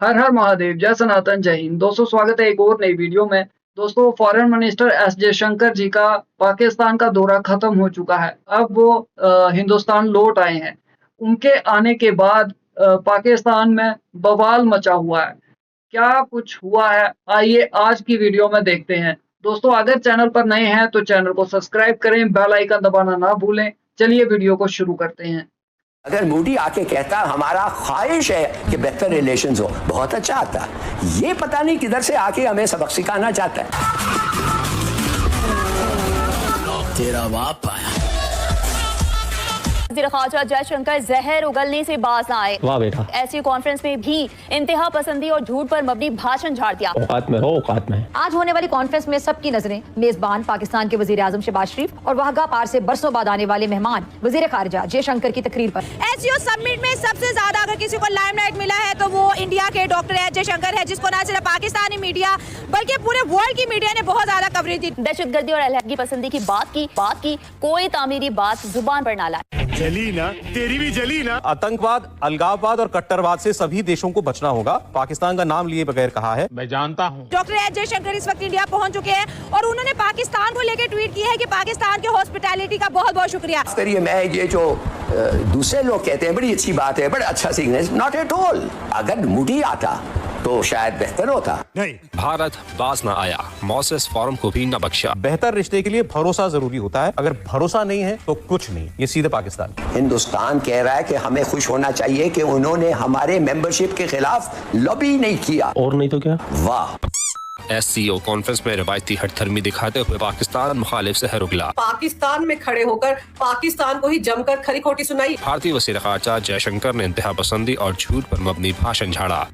हर हर महादेव, जय सनातन, जय हिंद। दोस्तों स्वागत है एक और नई वीडियो में। दोस्तों फॉरेन मिनिस्टर एस जयशंकर जी का पाकिस्तान का दौरा खत्म हो चुका है। अब वो हिंदुस्तान लौट आए हैं। उनके आने के बाद पाकिस्तान में बवाल मचा हुआ है। क्या कुछ हुआ है, आइए आज की वीडियो में देखते हैं। दोस्तों अगर चैनल पर नए हैं तो चैनल को सब्सक्राइब करें, बेल आइकन दबाना ना भूलें। चलिए वीडियो को शुरू करते हैं। अगर मोदी आके कहता हमारा ख्वाहिश है कि बेहतर रिलेशंस हो, बहुत अच्छा आता। ये पता नहीं किधर से आके हमें सबक सिखाना चाहता है। तेरा बाप आया। वज़ीर ख़ारजा जयशंकर जहर उगलने से बाज न आए। वाह बेटा। ऐसी कॉन्फ्रेंस में भी इंतहा पसंदी और झूठ पर मबनी भाषण झाड़ दिया। औकात में रहो, औकात में। आज होने वाली कॉन्फ्रेंस में सबकी नजरें मेजबान पाकिस्तान के वजीर आजम शहबाज शरीफ और वहागा पार से बरसों बाद आने वाले मेहमान वजीर खारजा जयशंकर की तकरीर पर। एससीओ समिट में सबसे ज्यादा अगर किसी को लाइमलाइट मिला है तो वो इंडिया के डॉक्टर एस जयशंकर है, जिसको न सिर्फ पाकिस्तानी मीडिया बल्कि पूरे वर्ल्ड की मीडिया ने बहुत ज्यादा कवरेज दी। दहशतगर्दी और अलहदगी पसंदी की बात की कोई तामीरी बात जुबान पर ना लाए। जली ना, तेरी भी जली ना। आतंकवाद, अलगाववाद और कट्टरवाद से सभी देशों को बचना होगा, पाकिस्तान का नाम लिए बगैर कहा है। मैं जानता हूँ डॉक्टर एस जयशंकर इस वक्त इंडिया पहुंच चुके हैं और उन्होंने पाकिस्तान को लेकर ट्वीट किया है कि पाकिस्तान के हॉस्पिटैलिटी का बहुत बहुत शुक्रिया। करिए, मैं ये जो दूसरे लोग कहते हैं बड़ी अच्छी बात है, बड़ा अच्छा सिग्नल, नॉट एट ऑल। अगर मोदी आता तो शायद बेहतर होता। नहीं, भारत बाज न आया, मौसेस फोरम को भी न बख्शा। बेहतर रिश्ते के लिए भरोसा जरूरी होता है, अगर भरोसा नहीं है तो कुछ नहीं। ये सीधे पाकिस्तान। हिंदुस्तान कह रहा है कि हमें खुश होना चाहिए कि उन्होंने हमारे मेंबरशिप के खिलाफ लॉबी नहीं किया। और नहीं तो क्या। वाह। एससीओ कॉन्फ्रेंस में रवायती हठधर्मी दिखाते हुए पाकिस्तान मुखालिफ से उगला। पाकिस्तान में खड़े होकर पाकिस्तान को ही जमकर खरी खोटी सुनाई। भारतीय वज़ीर ख़ारजा जयशंकर ने इंतहा पसंदी और झूठ पर मबनी भाषण झाड़ा।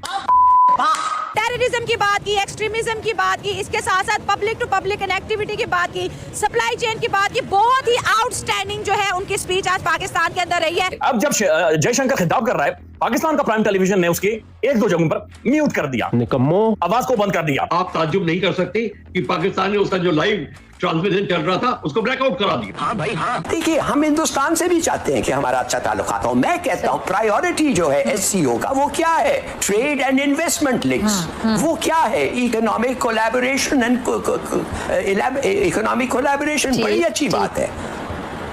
टेररिज्म की बात की, एक्सट्रीमिज्म की बात की, इसके साथ साथ पब्लिक टू पब्लिक कनेक्टिविटी की बात की, सप्लाई चेन की बात की। बहुत ही आउटस्टैंडिंग जो है उनकी स्पीच आज पाकिस्तान के अंदर रही है। अब जब जयशंकर खिताब कर रहा है, पाकिस्तान का प्राइम टेलीविजन ने उसके एक दो जगहों पर म्यूट कर दिया, निकम्मो, आवाज को बंद कर दिया। आप ताज्जुब नहीं कर सकते कि पाकिस्तान ने उसका जो लाइव ट्रांसमिशन चल रहा था उसको ब्लैकआउट करा दिया। हाँ भाई हाँ। देखिए, हम हिंदुस्तान से भी चाहते हैं कि हमारा अच्छा ताल्लुकात हो। मैं कहता हूँ प्रायोरिटी जो है एससीओ का वो क्या है? Trade and investment links. वो क्या है? Economic collaboration and economic collaboration. बड़ी अच्छी बात है।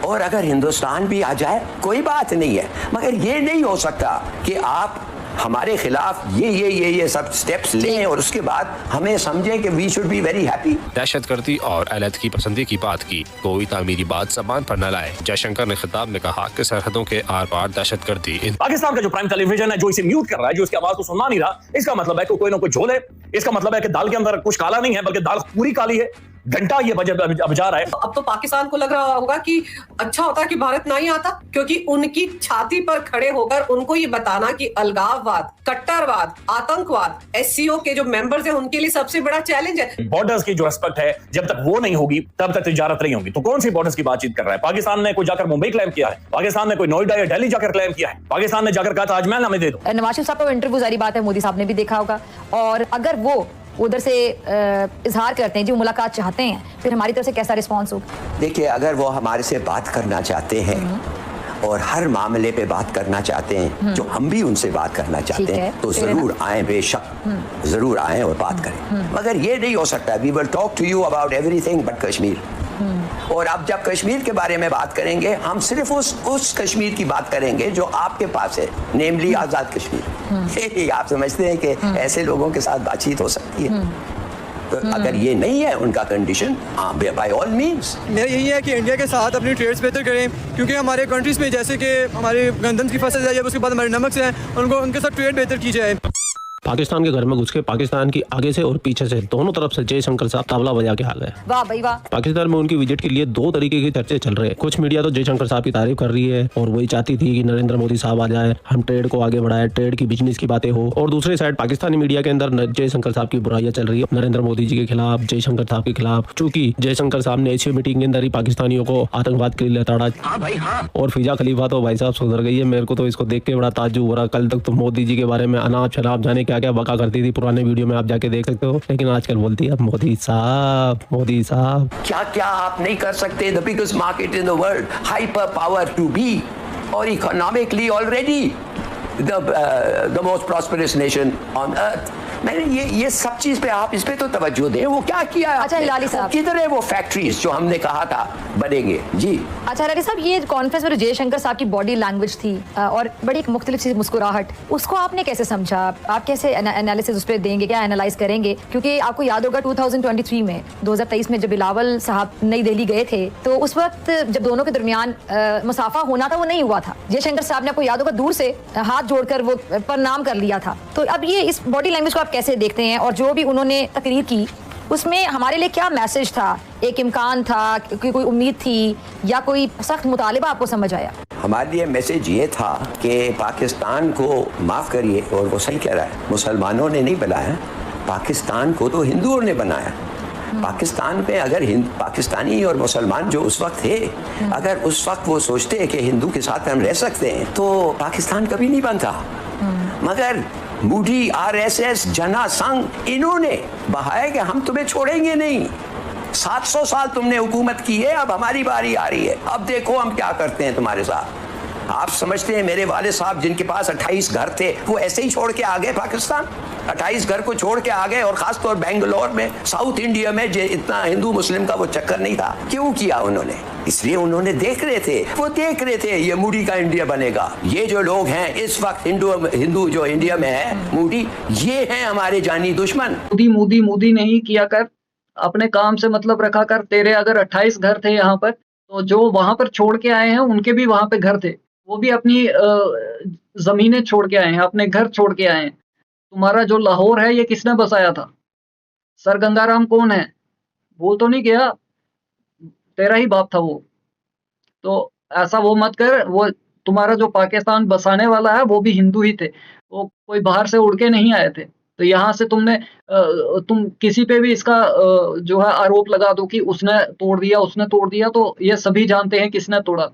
और अगर हिंदुस्तान भी आ जाए कोई बात नहीं है, मगर ये नहीं हो सकता कि आप हमारे खिलाफ ये सब स्टेप्स लें और उसके बाद हमें समझें कि we should be very happy. दहशतगर्दी और अलहदगी पसंदी की बात की, कोई तामीरी बात ज़बान पर न लाए। जयशंकर ने खिताब में कहा कि सरहदों के आर पार दहशतगर्दी। पाकिस्तान का जो प्राइम टेलीविजन है जो इसे म्यूट कर रहा है, जो इसकी आवाज को सुनना नहीं रहा, इसका मतलब है कि कोई ना कोई झोल है। इसका मतलब है कि दाल के अंदर कुछ काला नहीं है बल्कि दाल पूरी काली है। घंटा ये अब जा रहा है। अब तो पाकिस्तान को लग रहा होगा कि अच्छा होता कि भारत ना ही आता, क्योंकि उनकी छाती पर खड़े होकर उनको ये बताना कि अलगाववाद, कट्टरवाद, आतंकवाद एससीओ के जो मेंबर्स हैं उनके लिए सबसे बड़ा चैलेंज है। बॉर्डर्स की जो रिस्पेक्ट है, जब तक वो नहीं होगी तब तक तिजारत नहीं होगी। तो कौन सी बॉर्डर्स की बातचीत कर रहा है? पाकिस्तान ने कोई जाकर मुंबई क्लेम किया है? पाकिस्तान ने कोई नोएडा या दिल्ली जाकर क्लेम किया है? पाकिस्तान ने जाकर कहा ताजमहल हमें दे दो। नवाज शरीफ साहब का इंटरव्यू जारी बात है, मोदी साहब ने भी देखा होगा। और अगर वो उधर से इजहार करते हैं जो मुलाकात चाहते हैं, फिर हमारी तरफ से कैसा रिस्पॉन्स होगा? देखिए, अगर वो हमारे से बात करना चाहते हैं और हर मामले पे बात करना चाहते हैं जो हम भी उनसे बात करना चाहते हैं, तो जरूर आए, बेशक जरूर आए और बात करें। मगर ये नहीं हो सकता we will talk to you about everything but Kashmir. और अब जब कश्मीर के बारे में बात करेंगे, हम सिर्फ उस कश्मीर की बात करेंगे जो आपके पास है, नेमली आजाद कश्मीर। आप समझते हैं कि ऐसे लोगों के साथ बातचीत हो सकती है? तो अगर ये नहीं है उनका कंडीशन, हाँ बाय ऑल मींस। मेरा यही है कि इंडिया के साथ अपनी ट्रेड्स बेहतर करें, क्योंकि हमारे कंट्रीज में जैसे कि हमारे गंदम की फसल है, उसके बाद हमारे नमक से हैं, उनको उनके साथ ट्रेड बेहतर की जाए। पाकिस्तान के घर में घुस के पाकिस्तान की आगे से और पीछे से दोनों तरफ से जयशंकर साहब तबला बजा के आ गए। वाह भाई वाह। पाकिस्तान में उनकी विजिट के लिए दो तरीके की चर्चे चल रहे हैं। कुछ मीडिया तो जयशंकर साहब की तारीफ कर रही है और वही चाहती थी कि नरेंद्र मोदी साहब आ जाए, हम ट्रेड को आगे बढ़ाए, ट्रेड की बिजनेस की बातें हो। और दूसरी साइड पाकिस्तानी मीडिया के अंदर जयशंकर साहब की बुराइयां चल रही है, नरेंद्र मोदी जी के खिलाफ, जयशंकर साहब के खिलाफ। चूंकि जयशंकर साहब ने एशिया मीटिंग के अंदर ही पाकिस्तानियों को आतंकवाद के लिए लताड़ा। और फिजा खलीफा तो भाई साहब सुधर गई है। मेरे को तो इसको देख के बड़ा ताज्जुब हो रहा। कल तक तो मोदी जी के बारे में अनाप शनाप जाने क्या क्या बका करती थी, पुराने वीडियो में आप जाके देख सकते हो, लेकिन आजकल बोलती है मोदी साहब, मोदी साहब। क्या क्या आप नहीं कर सकते? The biggest market in the world, hyper power to be और economically already the most prosperous nation on earth. मैंने ये सब चीज पे आप इस पे तो तवज्जो दें। वो क्या किया है? अच्छा हिलाली साहब, किधर है वो फैक्ट्रीज जो हमने कहा था बनेंगे? जी अच्छा हिलाली साहब, ये कॉन्फ्रेंस में जयशंकर साहब की बॉडी लैंग्वेज थी और बड़ी एक मुख्तलिफ सी मुस्कुराहट, उसको आपने कैसे समझा? आप कैसे एनालिसिस उस पर देंगे, क्या एनालाइज करेंगे? क्योंकि आपको याद होगा 2023 में 2023 में जब बिलावल साहब नई दिल्ली गए थे तो उस वक्त जब दोनों के दरमियान मुसाफा होना था वो नहीं हुआ था। जयशंकर साहब ने, आपको याद होगा, दूर से हाथ जोड़कर वो प्रणाम कर लिया था। तो अब ये इस बॉडी लैंग्वेज को आप कैसे देखते हैं? और जो भी उन्होंने तकरीर की उसमें हमारे लिए क्या मैसेज था? एक इम्कान था, कोई उम्मीद थी, या कोई सख्त मुतालिबा आपको समझ आया? हमारे लिए मैसेज ये था कि पाकिस्तान को माफ़ करिए, और वो सही कह रहा है, मुसलमानों ने नहीं बनाया, पाकिस्तान को तो हिंदुओं ने बनाया। पाकिस्तान में अगर पाकिस्तानी और मुसलमान जो उस वक्त थे, अगर उस वक्त वो सोचते कि हिंदू के साथ हम रह सकते हैं तो पाकिस्तान कभी नहीं बनता। मगर मूडी, आरएसएस, जना संघ, इन्होंने बहाया कि हम तुम्हें छोड़ेंगे नहीं। 700 साल तुमने हुकूमत की है, अब हमारी बारी आ रही है, अब देखो हम क्या करते हैं तुम्हारे साथ। आप समझते हैं मेरे वाले साहब जिनके पास 28 घर थे वो ऐसे ही छोड़ के आ गए पाकिस्तान? 28 घर को छोड़ के आ गए, और खासतौर बेंगलोर में, साउथ इंडिया में इतना हिंदू मुस्लिम का वो चक्कर नहीं था। क्यों किया उन्होंने? इसलिए उन्होंने देख रहे थे ये मूडी का इंडिया बनेगा। ये जो लोग हैं इस वक्त हिंदू जो इंडिया में है, मूडी, ये हैं हमारे जानी दुश्मन। मोदी नहीं किया कर, अपने काम से मतलब रखा कर। तेरे अगर 28 घर थे यहाँ पर, तो जो वहां पर छोड़ के आए हैं उनके भी वहां पे घर थे, वो भी अपनी जमीनें छोड़ के आए हैं, अपने घर छोड़ के आए हैं। तुम्हारा जो लाहौर है ये किसने बसाया था? सर गंगाराम कौन है? भूल तो नहीं गया? तेरा ही बाप था वो। तो ऐसा वो मत कर। वो तुम्हारा जो पाकिस्तान बसाने वाला है वो भी हिंदू ही थे, वो कोई बाहर से उड़ के नहीं आए थे। तो यहाँ से तुम किसी पे भी इसका जो है आरोप लगा दो कि उसने तोड़ दिया, तो ये सभी जानते हैं किसने तोड़ा,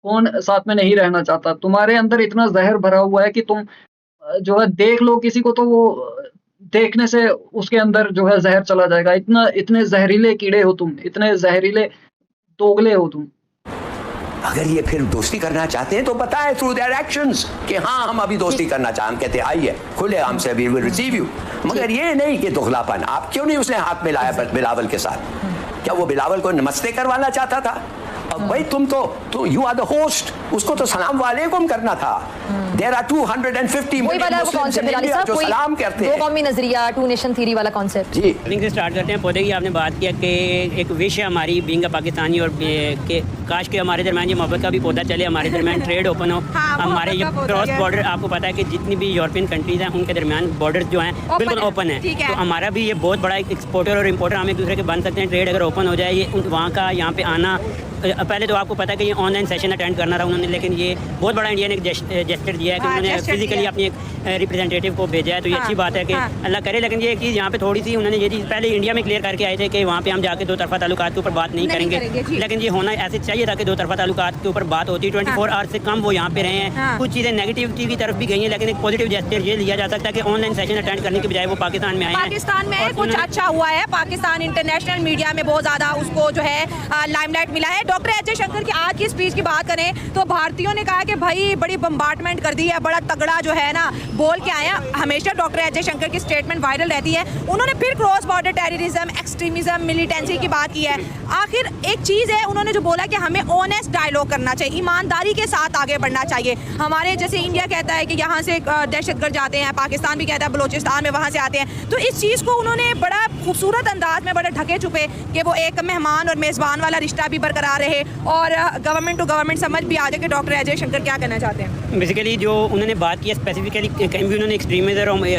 कौन साथ में नहीं रहना चाहता। तुम्हारे अंदर इतना जहर भरा हुआ है कि तुम जो है देख लो किसी को तो वो देखने से उसके अंदर जो है जहर चला जाएगा। इतने जहरीले कीड़े हो तुम, इतने जहरीले दोगले हो तुम। अगर ये फिर दोस्ती करना चाहते हैं तो बताएं थ्रू देयर एक्शंस कि हाँ हम अभी दोस्ती करना चाहते हैं। हम कहते हैं आइए खुले आम से, वी विल रिसीव यू। मगर ये नहीं कि दुखलापन। आप क्यों नहीं उसने हाथ में लाया बिलावल के साथ? क्या वो बिलावल को नमस्ते करवाना चाहता था? अब भाई तुम तो यू आर द होस्ट, उसको तो सलाम वालेकुम करना था। There are 250 million Muslims in India जो सलाम करते हैं। दो कौमी नजरिया, टू नेशन थ्योरी वाला कॉन्सेप्ट। जी से स्टार्ट करते हैं। पौधे की आपने बात किया कि एक विश है हमारी बीइंग अ पाकिस्तानी, और कि काश के हमारे दरमियान ये मोहब्बत का भी पौधा चले, हमारे दरमियान ट्रेड ओपन हो। हमारे ये क्रॉस बॉर्डर, आपको पता है कि जितनी भी यूरोपियन कंट्रीज हैं उनके दरमियान बॉर्डर जो हैं बिल्कुल ओपन है। तो हमारा भी ये बहुत बड़ा एक्सपोर्टर और इम्पोर्टर हम एक दूसरे के बन सकते हैं। ट्रेड अगर ओपन हो जाए, ये वहाँ का यहाँ पे आना, पहले तो आपको पता है कि ये ऑनलाइन सेशन अटेंड करना था उन्होंने, लेकिन ये बहुत बड़ा इंडिया ने जेस्चर दिया है कि उन्होंने फिजिकली अपनी एक रिप्रेजेंटेटिव को भेजा है। तो ये अच्छी बात है कि अल्लाह करे। लेकिन ये चीज़ यहाँ पे थोड़ी सी उन्होंने ये चीज़ पहले इंडिया में क्लियर करके आए थे कि वहाँ पे हम जाके दो तरफा ताल्लुकात के ऊपर बात नहीं करेंगे। लेकिन ये होना ऐसे चाहिए था कि दो तरफा ताल्लुकात के ऊपर बात होती। 24 आवर्स से कम वो यहाँ पे रहे हैं। कुछ चीज़ें नेगेटिविटी की तरफ भी गई हैं, लेकिन एक पॉजिटिव जेस्चर ये लिया जा सकता है कि ऑनलाइन सेशन अटेंड करने के बजाय वो पाकिस्तान में आए हैं। पाकिस्तान में कुछ अच्छा हुआ है। पाकिस्तान इंटरनेशनल मीडिया में बहुत ज़्यादा उसको जो है लाइमलाइट मिला है। डॉक्टर एस जयशंकर की आज की स्पीच की बात करें तो भारतीयों ने कहा कि भाई बड़ी बम्बार्टमेंट कर दी है, बड़ा तगड़ा जो है ना बोल के आए हैं। हमेशा डॉक्टर एस जयशंकर की स्टेटमेंट वायरल रहती है। उन्होंने फिर cross border terrorism, extremism, militancy की बात की है। आखिर एक चीज़ है, उन्होंने जो बोला कि हमें ऑनेस्ट डायलॉग करना चाहिए, ईमानदारी के साथ आगे बढ़ना चाहिए। हमारे जैसे इंडिया कहता है कि यहाँ से दहशतगर्द जाते हैं, पाकिस्तान भी कहता है बलोचिस्तान में वहाँ से आते हैं। तो इस चीज़ को उन्होंने बड़ा खूबसूरत अंदाज में, बड़े ढके छुपे कि वो एक मेहमान और मेज़बान वाला रिश्ता भी बरकरार रहे और गवर्नमेंट टू गवर्नमेंट समझ भी आ जाए कि डॉक्टर अजय शंकर क्या कहना चाहते हैं। बेसिकली जो उन्होंने बात की स्पेसिफिकली, कहीं भी उन्होंने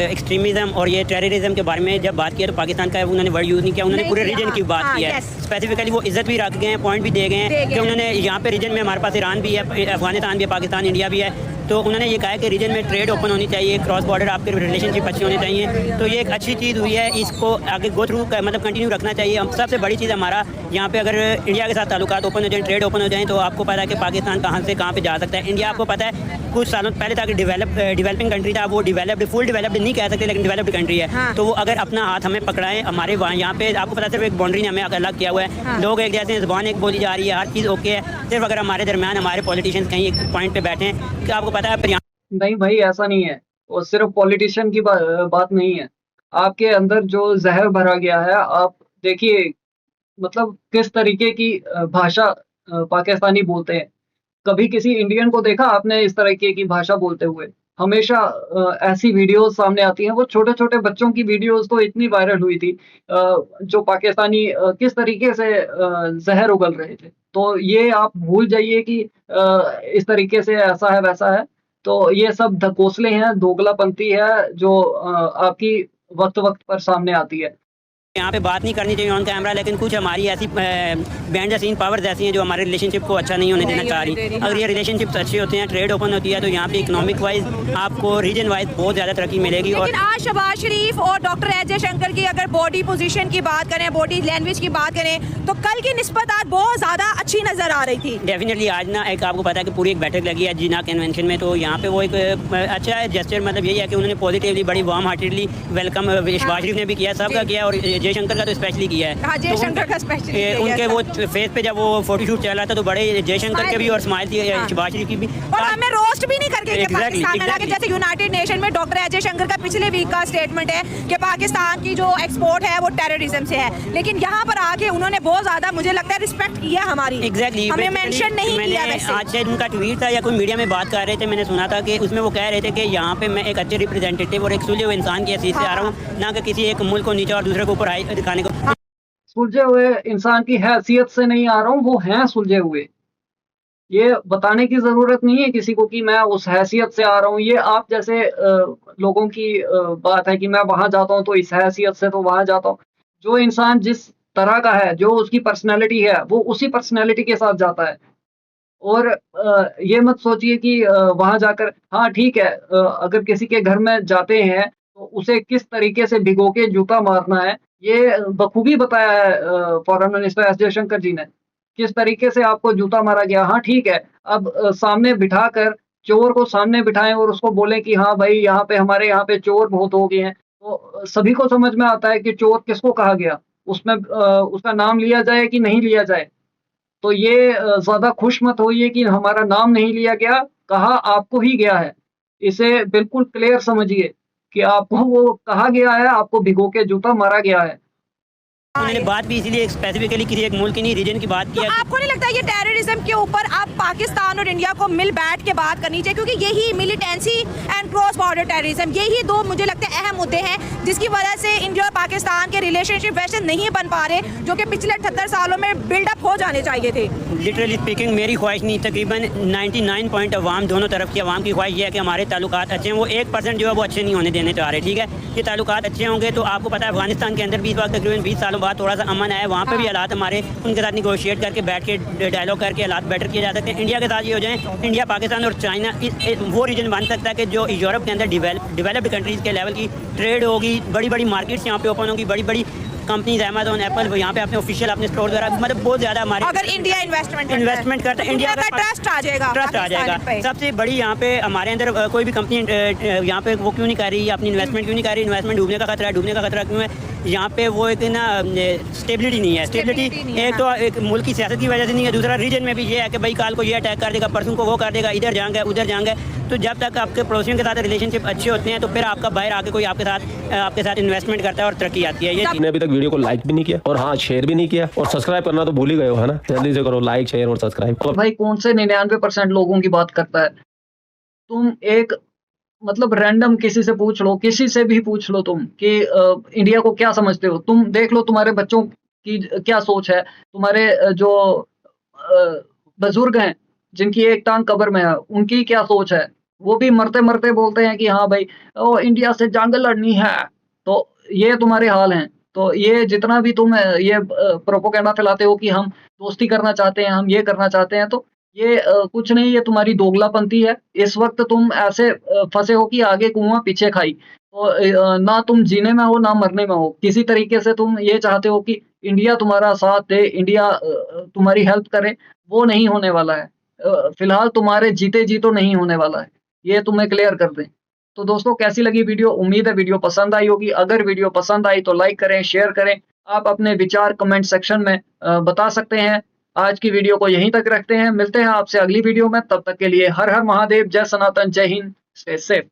एक्सट्रीमिज्म और ये टेररिज्म के बारे में जब बात किया तो पाकिस्तान का उन्होंने वर्ड यूज़ नहीं किया। उन्होंने पूरे रीजन की बात की है। स्पेसिफिकली वो इज्जत भी रख गए हैं, पॉइंट भी दे गए हैं कि उन्होंने यहाँ पे रीजन में हमारे पास ईरान भी है, अफगानिस्तान भी है, पाकिस्तान, इंडिया भी है। तो उन्होंने ये कहा कि रीजन में ट्रेड ओपन होनी चाहिए, क्रॉस बॉर्डर आपके रिलेशनशिप अच्छी होनी चाहिए। तो ये एक अच्छी चीज़ हुई है, इसको आगे गो थ्रू मतलब कंटिन्यू रखना चाहिए। हम सबसे बड़ी चीज़ हमारा यहाँ पे अगर इंडिया के साथ ताल्लुकात ओपन हो जाए, ट्रेड ओपन हो जाए, तो आपको पता है कि पाकिस्तान कहाँ से कहाँ पे जा सकता है। इंडिया आपको पता है कुछ सालों पहले तक डेवलपिंग कंट्री था, वो फुल डेवलप्ड नहीं कह सकते, लेकिन डेवलप्ड कंट्री है। तो वो अगर अपना हाथ हमें पकड़ाएं, हमारे वहाँ यहाँ पे आपको पता सिर्फ एक बाउंड्री ने हमें अलग किया हुआ है। लोग एक जैसे ज़बान एक बोली जा रही है, हर चीज़ ओके है। सिर्फ अगर हमारे दरमियान हमारे पॉलिटिशियंस कहीं एक पॉइंट पे बैठे हैं कि आपको पता है नहीं भाई, ऐसा नहीं है। वो सिर्फ पॉलिटिशियन की बात नहीं है। आपके अंदर जो ज़हर भरा गया है, आप देखिए मतलब किस तरीके की भाषा पाकिस्तानी बोलते हैं। कभी किसी इंडियन को देखा आपने इस तरीके की भाषा बोलते हुए? हमेशा ऐसी वीडियोज़ सामने आती हैं। वो छोटे-छोटे बच्चों की वीडियोज़ तो इतनी वायरल हुई थी जो पाकिस्तानी किस तरीके से ज़हर उगल रहे थे। तो ये आप भूल जाइए कि इस तरीके से ऐसा है, वैसा है। तो ये सब ढकोसले हैं, दोगलापंती है जो आपकी वक़्त-वक़्त पर सामने आती है। यहाँ पे बात नहीं करनी चाहिए ऑन कैमरा, लेकिन कुछ हमारी ऐसी बैंड सीन पावर्स ऐसी हैं जो हमारे रिलेशनशिप को अच्छा नहीं होने देना चाह रही। अगर ये रिलेशनशिप्स अच्छे होते हैं, ट्रेड ओपन होती है, तो यहाँ पे इकोनॉमिक वाइज आपको रीजन वाइज बहुत ज़्यादा तरक्की मिलेगी। लेकिन आज शहबाज शरीफ और डॉक्टर एस जयशंकर की अगर बॉडी पोजीशन की बात करें, बॉडी लैंग्वेज की बात करें, तो कल की निस्बत आज बहुत ज़्यादा अच्छी नज़र आ रही थी। डेफिनेटली आज ना एक आपको पता है कि पूरी एक बैठक लगी है जिना कन्वेंशन में, तो यहाँ पे वो एक अच्छा है जेस्चर, मतलब यही है कि उन्होंने पॉजिटिवली बड़ी वार्म हार्टेडली वेलकम शहबाज शरीफ ने भी किया, सबका किया, और जयशंकर का तो स्पेशली किया है। हाँ, जयशंकर का स्पेशली उनके वो फेस पे जब वो फोटोशूट चल रहा था तो बड़े जयशंकर के भी और स्माइल थी शहबाज शरीफ की भी, और हमें रोस्ट भी नहीं करके पाकिस्तान में लाके, जैसे यूनाइटेड नेशन में डॉक्टर एस जयशंकर का पिछले वीक का स्टेटमेंट है कि पाकिस्तान की जो एक्सपोर्ट है वो टेररिज्म से है, लेकिन यहाँ पर आके उन्होंने बहुत ज्यादा मुझे लगता है रिस्पेक्ट किया हमारी। एग्जैक्टली हमें मेंशन नहीं किया। वैसे आज शायद उनका ट्वीट था या कोई मीडिया में बात कर रहे थे, मैंने सुना था कि उसमें वो कह रहे थे कि यहाँ पे मैं एक अच्छे रिप्रेजेंटेटिव और एक सुलझे हुए इंसान की हैसियत से आ रहा हूँ, ना कि किसी एक मुल्क को नीचे और दूसरे को ऊपर दिखाने को। सुलझे हुए इंसान की हैसियत से नहीं आ रहा हूँ, वो हैं सुलझे हुए। ये बताने की ज़रूरत नहीं है किसी को कि मैं उस हैसियत से आ रहा हूँ। ये आप जैसे लोगों की बात है कि मैं वहाँ जाता हूँ तो इस हैसियत से, तो वहाँ जाता हूँ। जो इंसान जिस तरह का है, जो उसकी पर्सनैलिटी है, वो उसी पर्सनैलिटी के साथ जाता है। और ये मत सोचिए कि वहाँ जाकर हाँ ठीक है, अगर किसी के घर में जाते हैं तो उसे किस तरीके से भिगो के जूता मारना है, ये बखूबी बताया है फॉरेन मिनिस्टर एस जयशंकर जी ने। किस तरीके से आपको जूता मारा गया। हाँ ठीक है, अब सामने बिठाकर चोर को सामने बिठाएं और उसको बोलें कि हाँ भाई यहाँ पे हमारे यहाँ पे चोर बहुत हो गए हैं, तो सभी को समझ में आता है कि चोर किसको कहा गया, उसमें उसका नाम लिया जाए कि नहीं लिया जाए। तो ये ज़्यादा खुश मत होइए कि हमारा नाम नहीं लिया गया, कहा आपको ही गया है। इसे बिल्कुल क्लियर समझिए कि आपको वो कहा गया है, आपको भिगो के जूता मारा गया है। उन्होंने बात भी इसीलिए स्पेसिफिकली किसी एक मुल्क की नहीं, रीजन की बात किया। तो आपको नहीं लगता ये टेररिज्म के ऊपर आप पाकिस्तान और इंडिया को मिल बैठ के बात करनी चाहिए, क्योंकि यही militancy and cross border terrorism, यही दो मुझे लगता है अहम मुद्दे हैं जिसकी वजह से इंडिया और पाकिस्तान के रिलेशनशिप वैसे नहीं बन पा रहे, जो कि पिछले 78 सालों में बिल्डअप हो जाने चाहिए थे। लिटरली स्पीकिंग मेरी ख्वाहिश नहीं, तकरीबन 99 पॉइंट अवाम, दोनों तरफ की अवाम की ख्वाहिश ये है कि हमारे ताल्लुकात अच्छे हैं। वो 1% जो है वो अच्छे नहीं होने देने चाह रहे, ठीक है। ये ताल्लुकात अच्छे होंगे तो आपको पता है अफगानिस्तान के अंदर भी इस वक्त तकरीबन 20 सालों बाद थोड़ा सा अमन है, वहाँ पे भी हालात हमारे उनके साथ निगोशिएट करके बैठ के डायलॉग करके हालात बेटर किए जा सकते हैं। इंडिया के साथ ये हो जाए, इंडिया पाकिस्तान और चाइना वो रीजन बन सकता है कि जो यूरोप के अंदर डेवलप्ड कंट्रीज़ के लेवल की ट्रेड होगी, बड़ी बड़ी मार्केट्स यहाँ पे ओपन होगी, बड़ी बड़ी कंपनीज अमेजोन, एप्पल यहाँ पे अपने ऑफिशियल अपने स्टोर द्वारा, मतलब बहुत ज़्यादा हमारे अगर इंडिया इन्वेस्टमेंट करता है, इंडिया का ट्रस्ट आ जाएगा। सबसे बड़ी यहाँ पे हमारे अंदर कोई भी कंपनी यहाँ पे वो क्यों नहीं कर रही, अपनी इन्वेस्टमेंट क्यों नहीं कर रही, इन्वेस्टमेंट डूबने का खतरा है। डूबने का खतरा क्यों है? यहाँ पे वो एक ना स्टेबिलिटी नहीं है। स्टेबिलिटी एक तो एक मुल्क की सियासत की वजह से नहीं है, दूसरा रीजन में भी ये है कि भाई काल को ये अटैक कर देगा, परसों को वो कर देगा, इधर जाएंगे उधर जाएंगे। तो जब तक आपके पड़ोसियों के साथ रिलेशनशिप अच्छे होते हैं तो फिर आपका बाहर आके कोई आपके साथ इन्वेस्टमेंट करता है और तरक्की आती है। ये अभी तक वीडियो को लाइक भी नहीं किया और हाँ शेयर भी नहीं किया और सब्सक्राइब करना तो भूल ही गए हो, है ना। जल्दी से करो लाइक शेयर और सब्सक्राइब। भाई कौन से 99% लोगों की बात करता है? तुम एक मतलब रैंडम किसी से पूछ लो, किसी से भी पूछ लो तुम कि इंडिया को क्या समझते हो। तुम देख लो तुम्हारे बच्चों की क्या सोच है, तुम्हारे जो बुजुर्ग हैं जिनकी एक टांग कब्र में है उनकी क्या सोच है। वो भी मरते मरते बोलते हैं कि हाँ भाई इंडिया से जंग लड़नी है। तो ये तुम्हारे हाल हैं। तो ये जितना भी तुम ये प्रोपोगेंडा फैलाते हो कि हम दोस्ती करना चाहते हैं, हम ये करना चाहते हैं, तो ये कुछ नहीं, ये तुम्हारी दोगलापंती है। इस वक्त तुम ऐसे फंसे हो कि आगे कुआं पीछे खाई। तो ना तुम जीने में हो ना मरने में हो। किसी तरीके से तुम ये चाहते हो कि इंडिया तुम्हारा साथ दे, इंडिया तुम्हारी हेल्प करे, वो नहीं होने वाला है। फिलहाल तुम्हारे जीते जी तो नहीं होने वाला है, ये तुम्हें क्लियर कर दें। तो दोस्तों कैसी लगी वीडियो? उम्मीद है वीडियो पसंद आई होगी। अगर वीडियो पसंद आई तो लाइक करें, शेयर करें। आप अपने विचार कमेंट सेक्शन में बता सकते हैं। आज की वीडियो को यहीं तक रखते हैं, मिलते हैं आपसे अगली वीडियो में। तब तक के लिए हर हर महादेव, जय सनातन, जय हिंद, स्टे सेफ।